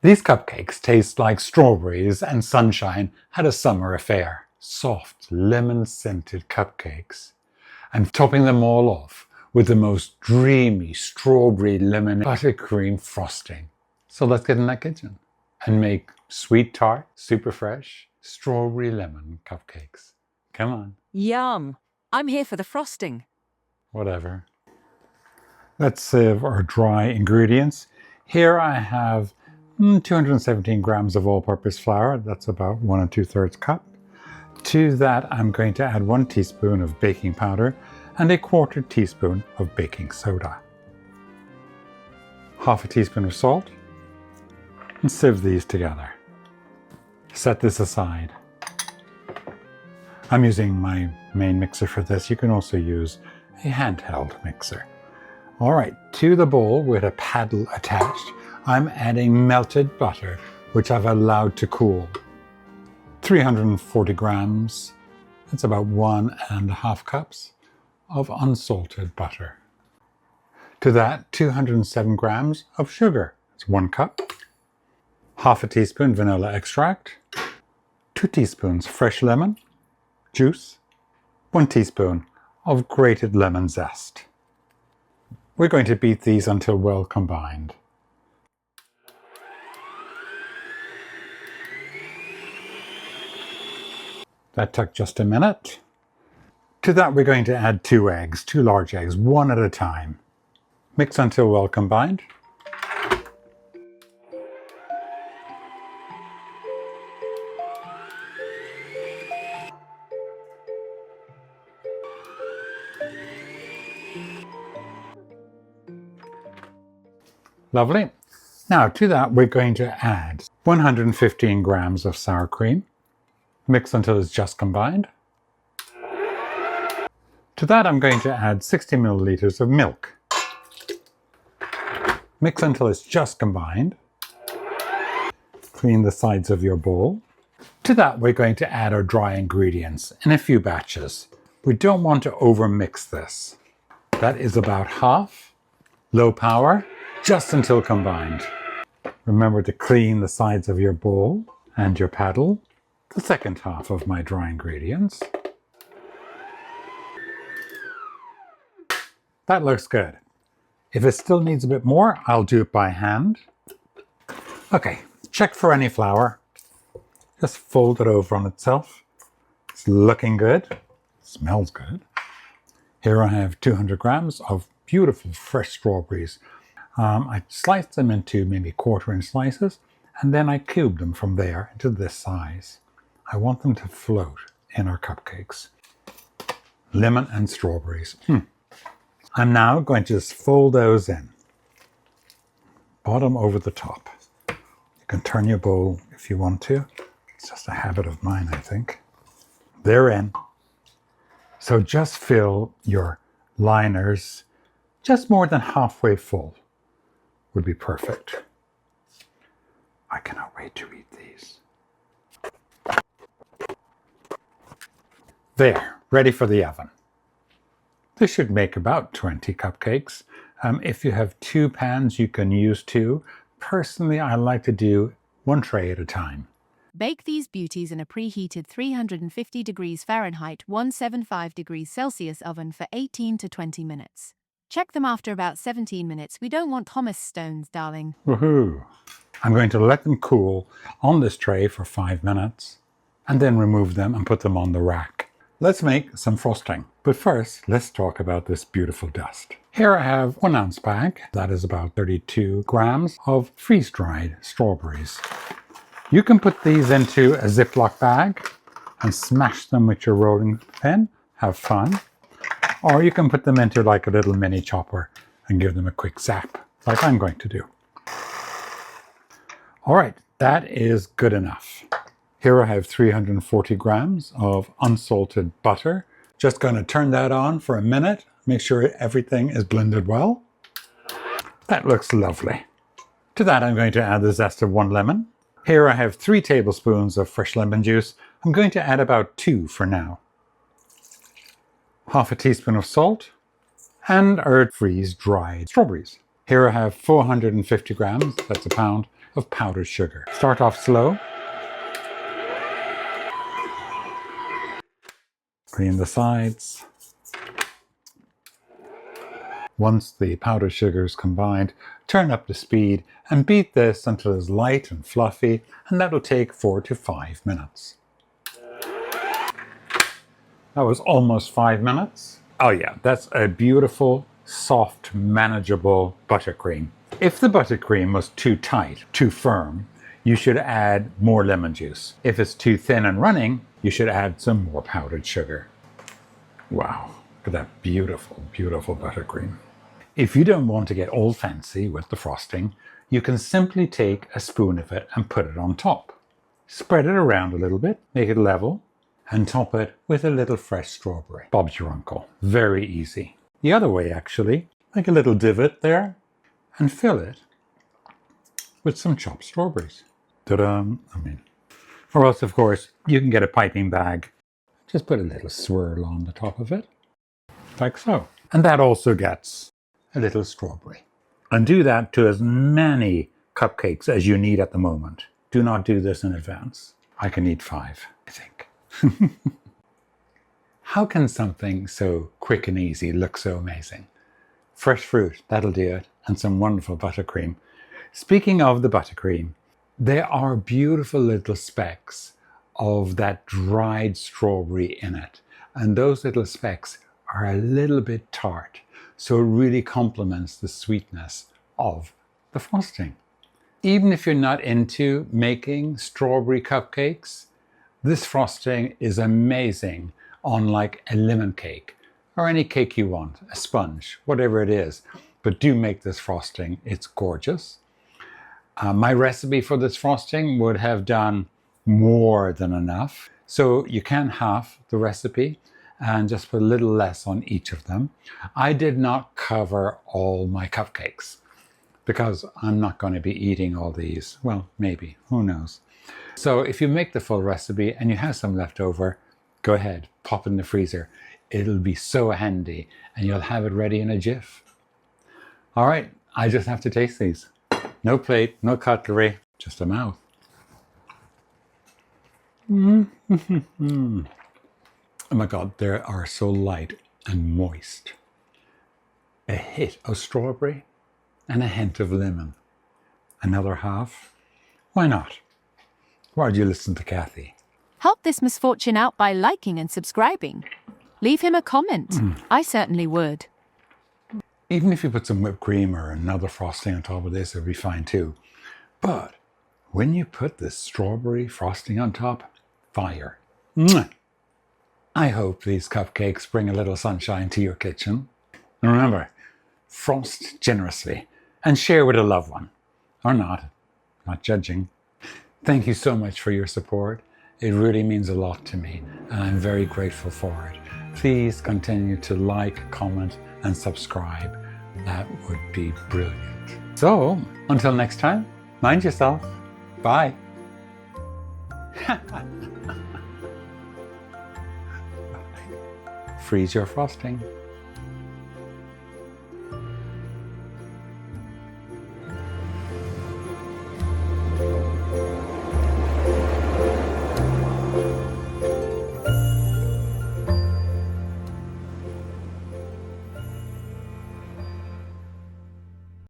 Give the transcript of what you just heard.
These cupcakes taste like strawberries and sunshine at a summer affair. Soft, lemon-scented cupcakes. And topping them all off with the most dreamy strawberry lemon buttercream frosting. So let's get in that kitchen and make sweet tart, super fresh, strawberry lemon cupcakes. Come on. Yum! I'm here for the frosting. Whatever. Let's sieve our dry ingredients. Here I have 217 grams of all-purpose flour. That's about 1 2/3 cup. To that, I'm going to add 1 teaspoon of baking powder and 1/4 teaspoon of baking soda. 1/2 teaspoon of salt, and sieve these together. Set this aside. I'm using my main mixer for this. You can also use a handheld mixer. All right, to the bowl with a paddle attached, I'm adding melted butter, which I've allowed to cool. 340 grams, that's about 1½ cups of unsalted butter. To that, 207 grams of sugar, that's 1 cup. 1/2 teaspoon vanilla extract, 2 teaspoons fresh lemon juice, 1 teaspoon of grated lemon zest. We're going to beat these until well combined. That took just a minute. To that, we're going to add 2 eggs, 2 large eggs, 1 at a time. Mix until well combined. Lovely. Now to that, we're going to add 115 grams of sour cream. Mix until it's just combined. To that, I'm going to add 60 milliliters of milk. Mix until it's just combined. Clean the sides of your bowl. To that, we're going to add our dry ingredients in a few batches. We don't want to overmix this. That is about half. Low power, just until combined. Remember to clean the sides of your bowl and your paddle. The second half of my dry ingredients. That looks good. If it still needs a bit more, I'll do it by hand. Okay, check for any flour. Just fold it over on itself. It's looking good. Smells good. Here I have 200 grams of beautiful fresh strawberries. I sliced them into maybe 1/4 inch slices, and then I cubed them from there into this size. I want them to float in our cupcakes. Lemon and strawberries. I'm now going to just fold those in. Bottom over the top. You can turn your bowl if you want to. It's just a habit of mine, I think. They're in. So just fill your liners just more than halfway full would be perfect. I cannot wait to eat these. There, ready for the oven. This should make about 20 cupcakes. If you have 2 pans, you can use 2. Personally, I like to do 1 tray at a time. Bake these beauties in a preheated 350 degrees Fahrenheit, 175 degrees Celsius oven for 18 to 20 minutes. Check them after about 17 minutes. We don't want Thomas stones, darling. Woohoo! I'm going to let them cool on this tray for 5 minutes and then remove them and put them on the rack. Let's make some frosting. But first, let's talk about this beautiful dust. Here I have 1 ounce bag. That is about 32 grams of freeze-dried strawberries. You can put these into a Ziploc bag and smash them with your rolling pin. Have fun. Or you can put them into like a little mini chopper and give them a quick zap, like I'm going to do. All right, that is good enough. Here I have 340 grams of unsalted butter. Just going to turn that on for a minute. Make sure everything is blended well. That looks lovely. To that, I'm going to add the zest of 1 lemon. Here I have 3 tablespoons of fresh lemon juice. I'm going to add about 2 for now. 1/2 teaspoon of salt and our freeze-dried strawberries. Here I have 450 grams, that's a pound, of powdered sugar. Start off slow. Cream the sides. Once the powdered sugar is combined, turn up the speed and beat this until it's light and fluffy, and that'll take 4 to 5 minutes. That was almost 5 minutes. Oh yeah, that's a beautiful, soft, manageable buttercream. If the buttercream was too tight, too firm, you should add more lemon juice. If it's too thin and running, you should add some more powdered sugar. Wow, look at that beautiful, beautiful buttercream. If you don't want to get all fancy with the frosting, you can simply take a spoon of it and put it on top. Spread it around a little bit, make it level, and top it with a little fresh strawberry. Bob's your uncle. Very easy. The other way, actually, make a little divot there and fill it with some chopped strawberries. Ta-da! Or else, of course, you can get a piping bag. Just put a little swirl on the top of it, like so. And that also gets a little strawberry. And do that to as many cupcakes as you need at the moment. Do not do this in advance. I can eat 5, I think. How can something so quick and easy look so amazing? Fresh fruit, that'll do it, and some wonderful buttercream. Speaking of the buttercream, there are beautiful little specks of that dried strawberry in it. And those little specks are a little bit tart, so it really complements the sweetness of the frosting. Even if you're not into making strawberry cupcakes, this frosting is amazing on like a lemon cake or any cake you want, a sponge, whatever it is. But do make this frosting, it's gorgeous. My recipe for this frosting would have done more than enough. So you can half the recipe and just put a little less on each of them. I did not cover all my cupcakes because I'm not going to be eating all these. Well, maybe, who knows. So if you make the full recipe and you have some left over, go ahead, pop it in the freezer. It'll be so handy and you'll have it ready in a jiff. All right, I just have to taste these. No plate, no cutlery, just a mouth. Oh my God, they are so light and moist. A hit of strawberry and a hint of lemon. Another half? Why not? Why'd you listen to Kathy? Help this misfortune out by liking and subscribing. Leave him a comment. I certainly would. Even if you put some whipped cream or another frosting on top of this, it'll be fine too. But when you put this strawberry frosting on top, fire. I hope these cupcakes bring a little sunshine to your kitchen. And remember, frost generously and share with a loved one. Or not judging. Thank you so much for your support. It really means a lot to me, and I'm very grateful for it. Please continue to like, comment, and subscribe. That would be brilliant. So, until next time, mind yourself. Bye. Freeze your frosting.